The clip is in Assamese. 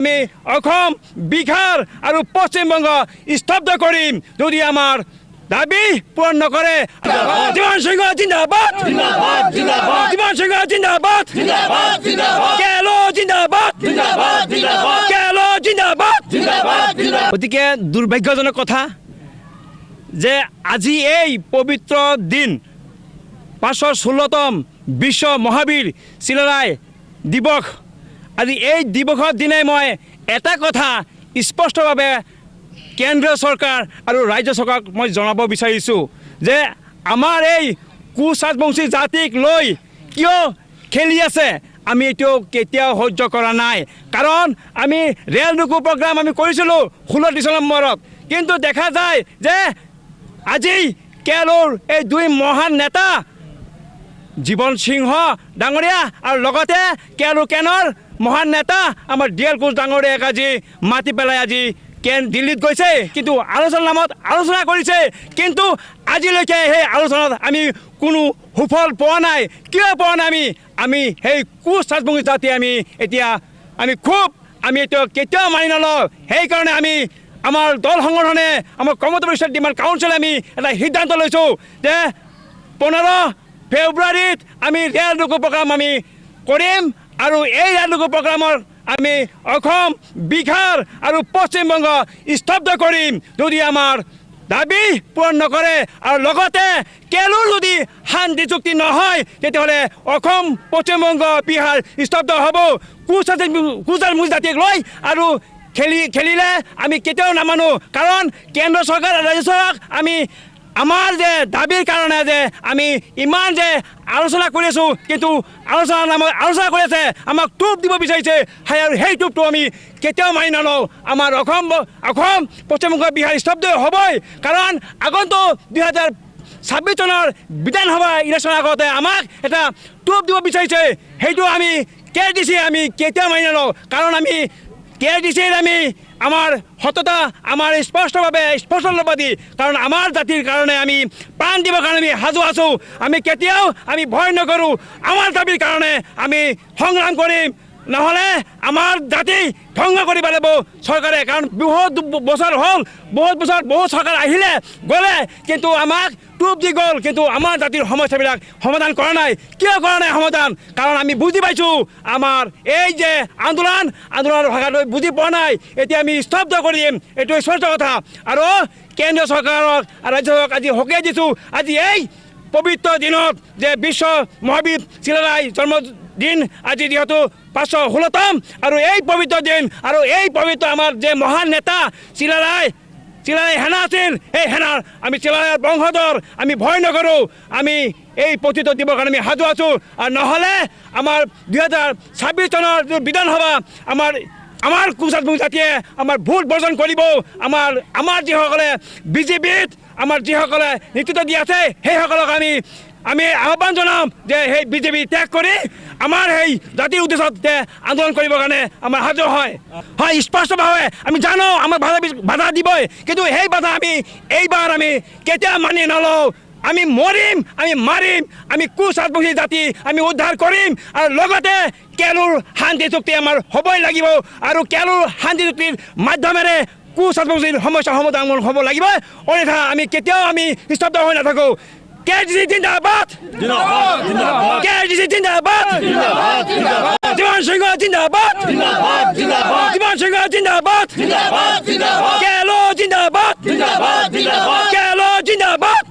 আমি অসম বিহাৰ আৰু পশ্চিমবংগ স্তব্ধ কৰিম যদি আমাৰ দাবী পূৰণ নকৰে। জীবন সিংহ জিন্দাবাদ, জীবন সিংহ জিন্দাবাদ, কেলো জিন্দাবাদ, কেলো জিন্দাবাদ। গতিকে দুৰ্ভাগ্যজনক কথা যে আজি এই পবিত্ৰ দিন 516তম বিশ্ব মহাবীৰ চিলাৰায় দিৱস। আজি এই দিৱসৰ দিনে মই এটা কথা স্পষ্টভাৱে কেন্দ্ৰীয় চৰকাৰ আৰু ৰাজ্য চৰকাৰক মই জনাব বিচাৰিছোঁ যে আমাৰ এই কুচৰাজবংশী জাতিক লৈ কিয় খেলি আছে আমি এইটো কেতিয়াও সহ্য কৰা নাই। কাৰণ আমি ৰেল ৰোকো প্ৰগ্ৰাম আমি কৰিছিলোঁ 16 ডিচেম্বৰত, কিন্তু দেখা যায় যে আজি কেলোৰ এই দুই মহান নেতা জীবন সিংহ ডাঙৰীয়া আৰু লগতে কেলো কেনৰ মহান নেতা আমাৰ ডিএল কোচ ডাঙৰীয়াক আজি মাতি পেলাই আজি দিল্লীত গৈছে, কিন্তু আলোচনাৰ নামত আলোচনা কৰিছে, কিন্তু আজিলৈকে সেই আলোচনাত আমি কোনো সুফল পোৱা নাই। কিয় পোৱা নাই? আমি সেই কুচৰাজবংশী জাতি আমি এতিয়া আমি এইটো কেতিয়াও মানি নলওঁ। সেইকাৰণে আমি আমাৰ দল সংগঠনে আমাৰ কৰ্মচাৰী পৰিষদ ডিমাণ্ড কাউন্সিলে আমি এটা সিদ্ধান্ত লৈছোঁ যে 15 ফেব্ৰুৱাৰীত আমি ৰেল ৰোকো প্ৰগ্ৰাম আমি কৰিম আৰু এই ৰেল ৰোকো প্ৰগ্ৰামৰ আমি অসম বিহাৰ আৰু পশ্চিমবংগ স্তব্ধ কৰিম যদি আমাৰ দাবী পূৰণ নকৰে। আৰু লগতে কেলো যদি শান্তি চুক্তি নহয় তেতিয়াহ'লে অসম পশ্চিমবংগ বিহাৰ স্তব্ধ হ'ব। কুচৰাজবংশী জাতিক লৈ আৰু খেলিলে আমি কেতিয়াও নামানো। কাৰণ কেন্দ্ৰ চৰকাৰ আৰু ৰাজ্য চৰকাৰক আমি আমাৰ যে দাবীৰ কাৰণে যে আমি ইমান যে আলোচনা কৰি আছোঁ, কিন্তু আলোচনাৰ নামত আলোচনা কৰি আছে, আমাক টোপ দিব বিচাৰিছে, আৰু সেই টোপটো আমি কেতিয়াও মানি নলওঁ। আমাৰ অসম পশ্চিমবংগ বিহাৰ স্তব্ধ হ'বই। কাৰণ আগন্তুক 2026 চনৰ বিধানসভা ইলেকশ্যনৰ আগতে আমাক এটা টোপ দিব বিচাৰিছে, সেইটো আমি Ksdc আমি কেতিয়াও মানি নলওঁ। কাৰণ আমি Ksdcৰ আমি আমাৰ সততা আমাৰ স্পষ্টবাদী, কাৰণ আমাৰ জাতিৰ কাৰণে আমি প্ৰাণ দিবৰ কাৰণে আমি সাজু আছোঁ। আমি কেতিয়াও আমি ভয় নকৰোঁ। আমাৰ দাবীৰ কাৰণে আমি সংগ্ৰাম কৰিম, নহ'লে আমাৰ জাতি ধ্বংস কৰিব লাগিব চৰকাৰে। কাৰণ বহুত বছৰ হ'ল, বহুত চৰকাৰ আহিলে গ'লে, কিন্তু আমাক টোপ দি গ'ল, কিন্তু আমাৰ জাতিৰ সমস্যাবিলাক সমাধান কৰা নাই। কিয় কৰা নাই সমাধান? কাৰণ আমি বুজি পাইছোঁ আমাৰ এই যে আন্দোলনৰ ভাষাটো বুজি পোৱা নাই। এতিয়া আমি স্তব্ধ কৰিম, এইটো স্পষ্ট কথা। আৰু কেন্দ্ৰীয় চৰকাৰক আৰু ৰাজ্য চৰকাৰক আজি সকীয়াই দিছোঁ। আজি এই পবিত্ৰ দিনত যে বিশ্ব মহাবীৰ চিলাৰায় জন্মদিন, আজি যিহেতু 516তম, আৰু এই পবিত্ৰ দিন আৰু এই পবিত্ৰ আমাৰ যে মহান নেতা চিলাৰায় সেনা আছিল, সেই সেনাৰ আমি চিলাৰায়ৰ বংশধৰ, আমি ভয় নকৰোঁ। আমি এই প্ৰতিত দিবৰ কাৰণে আমি সাজু আছোঁ। আৰু নহ'লে আমাৰ 2026 চনৰ বিধানসভা আমাৰ কুচৰাজবংশী জাতিয়ে আমাৰ ভোট বৰ্জন কৰিব। আমাৰ যিসকলে বিজেপিত আমাৰ যিসকলে নেতৃত্ব দি আছে সেইসকলক আমি আহ্বান জনাম যে সেই বিজেপি ত্যাগ কৰি আমাৰ সেই জাতিৰ উদ্দেশ্যত আন্দোলন কৰিবৰ কাৰণে আমাৰ সাজু হয়। স্পষ্টভাৱে আমি জানো আমাক বাধা দিবই, কিন্তু সেই বাধা এইবাৰ আমি কেতিয়াও মানি নলওঁ। আমি মৰিম, আমি মাৰিম, আমি কুচৰাজবংশী জাতি আমি উদ্ধাৰ কৰিম। আৰু লগতে কেলোৰ শান্তি চুক্তি আমাৰ হ'বই লাগিব, আৰু কেলোৰ শান্তি চুক্তিৰ মাধ্যমেৰে কুচৰাজবংশীৰ সমস্যা সমাধান হ'ব লাগিব। অন্যথা আমি কেতিয়াও আমি স্তব্ধ হৈ নাথাকোঁ। Ksdc জিন্দাবাদ, Ksdc জিন্দাবাদ, জীবন সিংহ জিন্দাবাদ, জীবন সিংহ জিন্দাবাদ, কেলো জিন্দাবাদ, কেলো জিন্দাবাদ।